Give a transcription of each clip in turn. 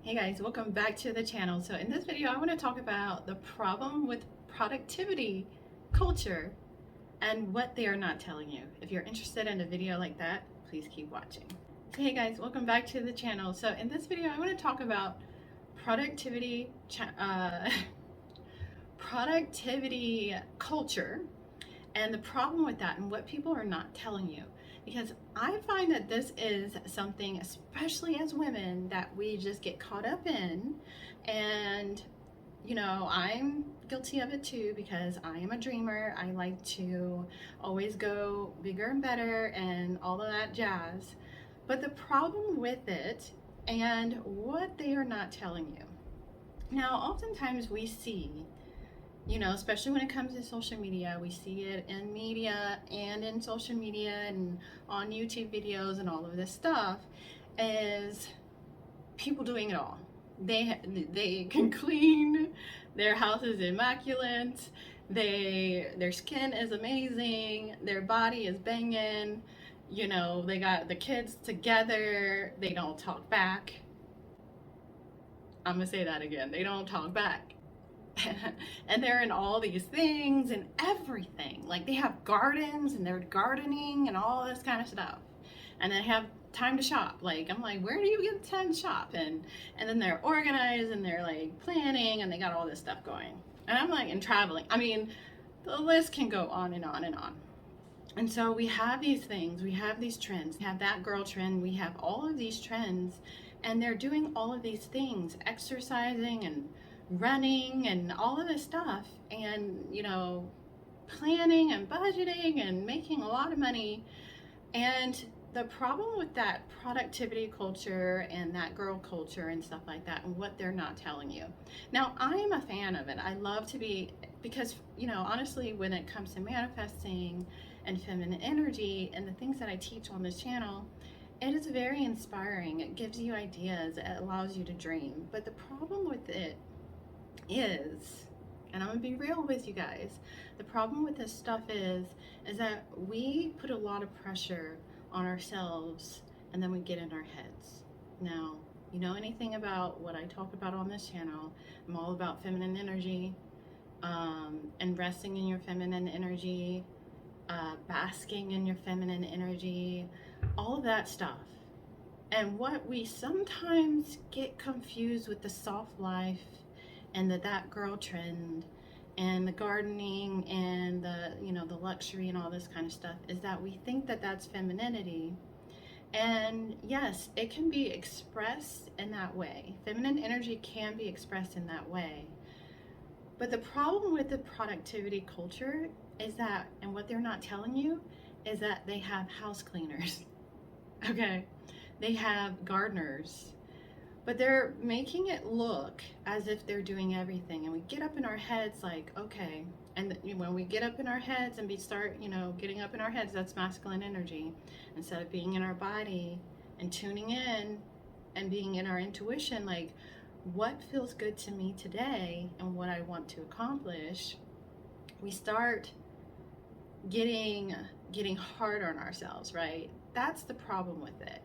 Hey guys, welcome back to the channel. So in this video, I want to talk about the problem with productivity culture and what they are not telling you. If you're interested in a video like that, please keep watching. So hey guys, welcome back to the channel. So in this video, I want to talk about productivity, productivity culture and the problem with that and what people are not telling you, because I find that this is something, especially as women, that we just get caught up in. And I'm guilty of it too, because I am a dreamer. I like to always go bigger and better and all of that jazz. But the problem with it and what they are not telling you. Now, oftentimes we see, especially when it comes to social media, we see it in media and in social media and on YouTube videos and all of this stuff, is people doing it all. They can clean, their house is immaculate, their skin is amazing, their body is banging, they got the kids together, they don't talk back. I'm gonna say that again, they don't talk back. And they're in all these things and everything. Like they have gardens and they're gardening and all this kind of stuff. And they have time to shop. Like I'm like, where do you get the time to shop? And then they're organized and they're like planning and they got all this stuff going. And I'm like, and traveling. I mean, the list can go on and on and on. And so we have these things, we have these trends, we have that girl trend, we have all of these trends, and they're doing all of these things, exercising and running and all of this stuff, and planning and budgeting and making a lot of money. And the problem with that productivity culture and that girl culture and stuff like that, and what they're not telling you. Now, I am a fan of it. I love to be, because honestly, when it comes to manifesting and feminine energy and the things that I teach on this channel, it is very inspiring. It gives you ideas, it allows you to dream. But the problem with it is, and I'm gonna be real with you guys, the problem with this stuff is that we put a lot of pressure on ourselves and then we get in our heads. Now, you know anything about what I talk about on this channel, I'm all about feminine energy, and resting in your feminine energy, basking in your feminine energy, all of that stuff. And what we sometimes get confused with the soft life and that girl trend and the gardening and the luxury and all this kind of stuff, is that we think that that's femininity. And yes, it can be expressed in that way. Feminine energy can be expressed in that way. But the problem with the productivity culture is that, and what they're not telling you, is that they have house cleaners. Okay, they have gardeners, but they're making it look as if they're doing everything. And we get up in our heads like, okay, and when we get up in our heads and we start, getting up in our heads, that's masculine energy. Instead of being in our body and tuning in and being in our intuition, like what feels good to me today and what I want to accomplish, we start getting hard on ourselves, right? That's the problem with it.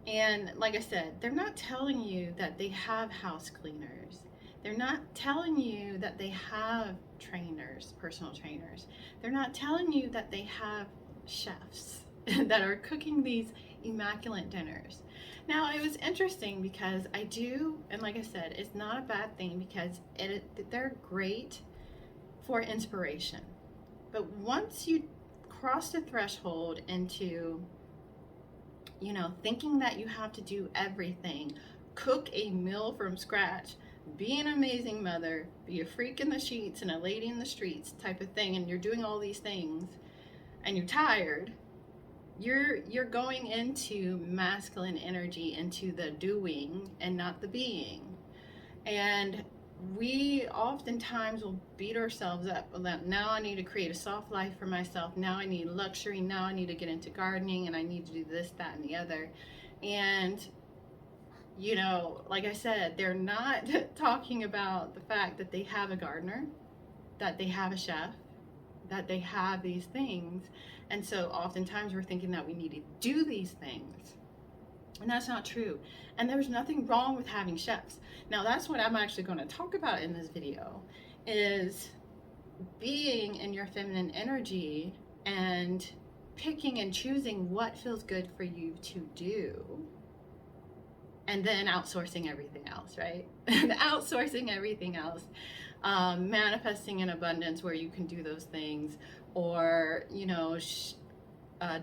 And like I said, they're not telling you that they have house cleaners. They're not telling you that they have trainers, personal trainers. They're not telling you that they have chefs that are cooking these immaculate dinners. Now, it was interesting because I do, and like I said, it's not a bad thing, because they're great for inspiration. But once you cross the threshold into thinking that you have to do everything, cook a meal from scratch, be an amazing mother, be a freak in the sheets and a lady in the streets type of thing, and you're doing all these things and you're tired, you're going into masculine energy, into the doing and not the being. And we oftentimes will beat ourselves up that now I need to create a soft life for myself, now I need luxury, now I need to get into gardening, and I need to do this, that, and the other. And like I said, they're not talking about the fact that they have a gardener, that they have a chef, that they have these things. And so oftentimes we're thinking that we need to do these things And that's not true. And there's nothing wrong with having chefs. Now that's what I'm actually going to talk about in this video, is being in your feminine energy and picking and choosing what feels good for you to do, and then outsourcing everything else, right? And outsourcing everything else, manifesting in abundance where you can do those things, or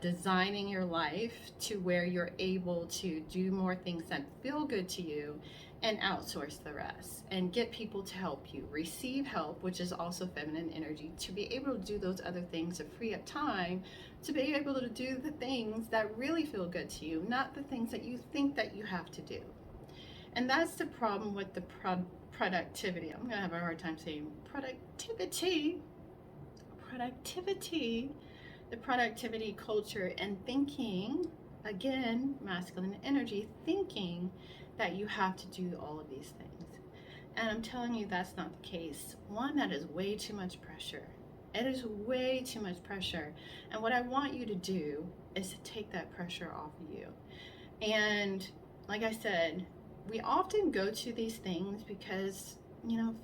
designing your life to where you're able to do more things that feel good to you and outsource the rest and get people to help you receive help, which is also feminine energy, to be able to do those other things, to free up time to be able to do the things that really feel good to you, not the things that you think that you have to do. And that's the problem with the productivity. I'm gonna have a hard time saying productivity, the productivity culture, and thinking, again, masculine energy, thinking that you have to do all of these things. And I'm telling you, that's not the case. One, that is way too much pressure. It is way too much pressure. And what I want you to do is to take that pressure off of you. And like I said, we often go to these things because,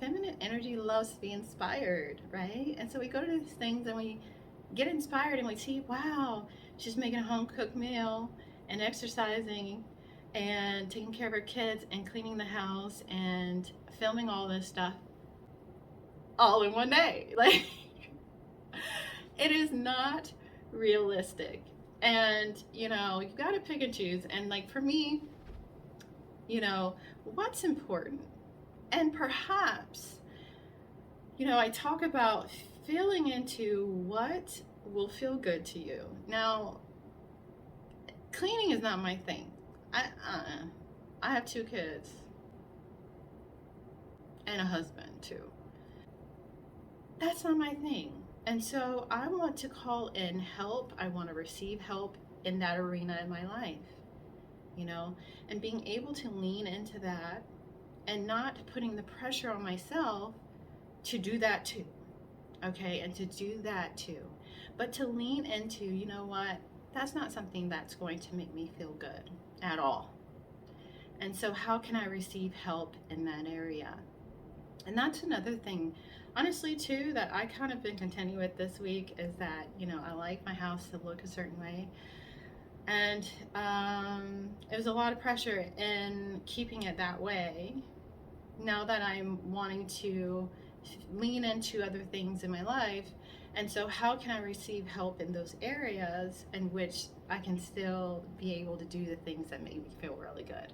feminine energy loves to be inspired, right? And so we go to these things and we get inspired and we see, wow, she's making a home cooked meal and exercising and taking care of her kids and cleaning the house and filming all this stuff all in one day. Like, it is not realistic. And you got to pick and choose. And like for me, what's important? And perhaps, I talk about feeling into what will feel good to you. Now, cleaning is not my thing. I have 2 kids and a husband too. That's not my thing. And so I want to call in help. I want to receive help in that arena in my life, and being able to lean into that and not putting the pressure on myself to do that too. Okay, and to do that too. But to lean into, what, that's not something that's going to make me feel good at all. And so how can I receive help in that area? And that's another thing, honestly, too, that I kind of been contending with this week, is that, I like my house to look a certain way. And it was a lot of pressure in keeping it that way. Now that I'm wanting to lean into other things in my life. And so how can I receive help in those areas in which I can still be able to do the things that make me feel really good?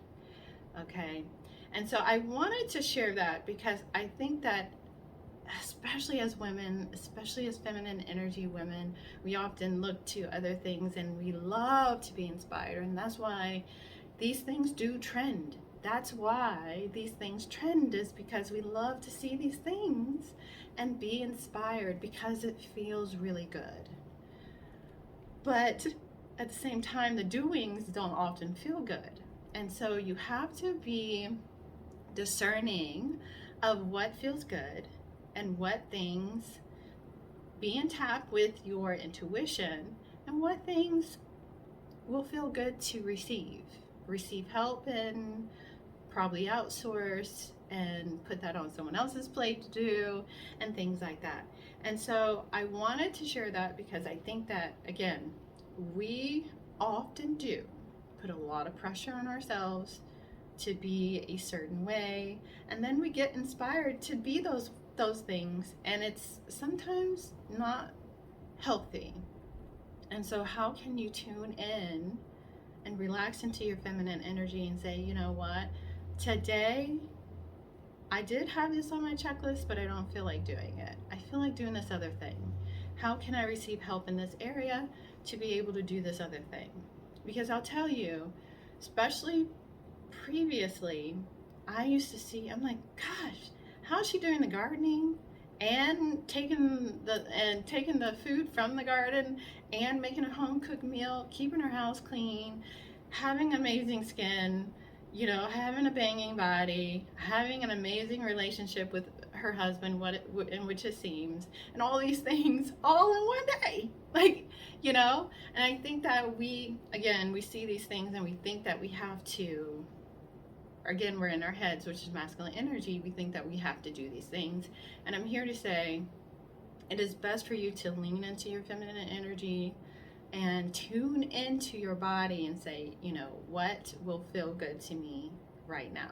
Okay. And so I wanted to share that because I think that, especially as women, especially as feminine energy women, we often look to other things and we love to be inspired. And that's why these things do trend. That's why these things trend, is because we love to see these things and be inspired because it feels really good. But at the same time, the doings don't often feel good. And so you have to be discerning of what feels good and what things, be in tap with your intuition, and what things will feel good to receive help and probably outsource and put that on someone else's plate to do, and things like that. And so I wanted to share that because I think that, again, we often do put a lot of pressure on ourselves to be a certain way, and then we get inspired to be those things, and it's sometimes not healthy. And so how can you tune in and relax into your feminine energy and say, you know what, today I did have this on my checklist, but I don't feel like doing it. I feel like doing this other thing. How can I receive help in this area to be able to do this other thing? Because I'll tell you, especially previously, I used to see, I'm like, gosh, how's she doing the gardening and taking the food from the garden and making a home cooked meal, keeping her house clean, having amazing skin, you know, having a banging body, having an amazing relationship with her husband, in which it seems, and all these things all in one day. Like, you know, and I think that we see these things and we think that we have to, again, we're in our heads, which is masculine energy. We think that we have to do these things. And I'm here to say it is best for you to lean into your feminine energy and tune into your body and say, you know, what will feel good to me right now?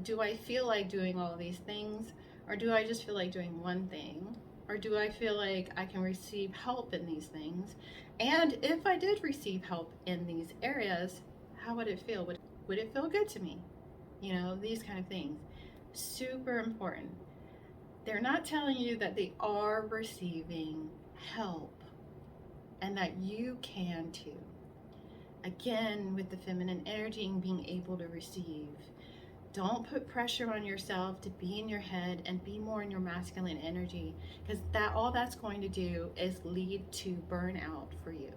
Do I feel like doing all these things, or do I just feel like doing one thing? Or do I feel like I can receive help in these things? And if I did receive help in these areas, how would it feel? Would it feel good to me? You know, these kind of things. Super important. They're not telling you that they are receiving help and that you can too. Again, with the feminine energy and being able to receive. Don't put pressure on yourself to be in your head and be more in your masculine energy, because all that's going to do is lead to burnout for you.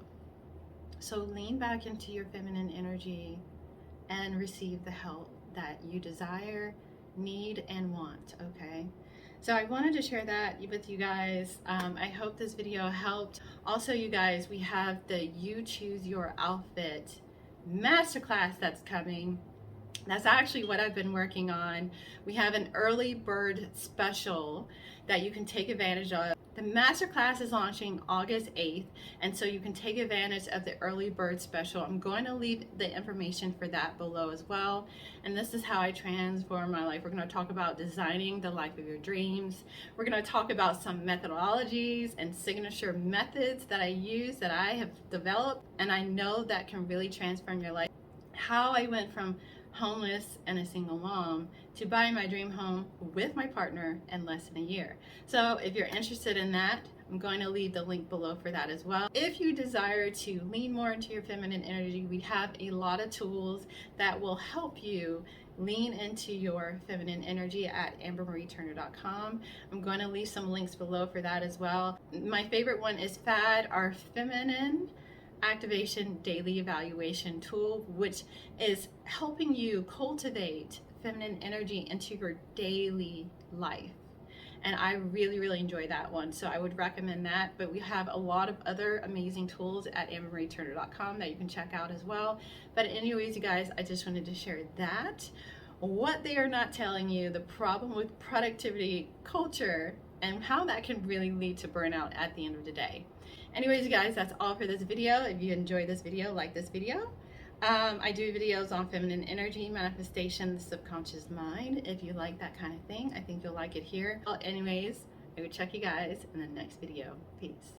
So lean back into your feminine energy and receive the help that you desire, need, and want, okay? So I wanted to share that with you guys. I hope this video helped. Also, you guys, we have the You Choose Your Outfit masterclass that's coming. That's actually what I've been working on. We have an early bird special that you can take advantage of. The masterclass is launching August 8th, and so you can take advantage of the early bird special. I'm going to leave the information for that below as well. And this is how I transform my life. We're going to talk about designing the life of your dreams. We're going to talk about some methodologies and signature methods that I use, that I have developed, and I know that can really transform your life. How I went from homeless and a single mom to buying my dream home with my partner in less than a year. So if you're interested in that, I'm going to leave the link below for that as well. If you desire to lean more into your feminine energy, we have a lot of tools that will help you lean into your feminine energy at ambermarieturner.com. I'm going to leave some links below for that as well. My favorite one is FAD, our feminine activation daily evaluation tool, which is helping you cultivate feminine energy into your daily life. And I really enjoy that one, so I would recommend that. But we have a lot of other amazing tools at ambermarieturner.com that you can check out as well. But anyways, you guys, I just wanted to share that. What they are not telling you, the problem with productivity culture, and how that can really lead to burnout at the end of the day. Anyways, you guys, that's all for this video. If you enjoyed this video, like this video. I do videos on feminine energy, manifestation, the subconscious mind. If you like that kind of thing, I think you'll like it here. Well, anyways, I will check you guys in the next video. Peace.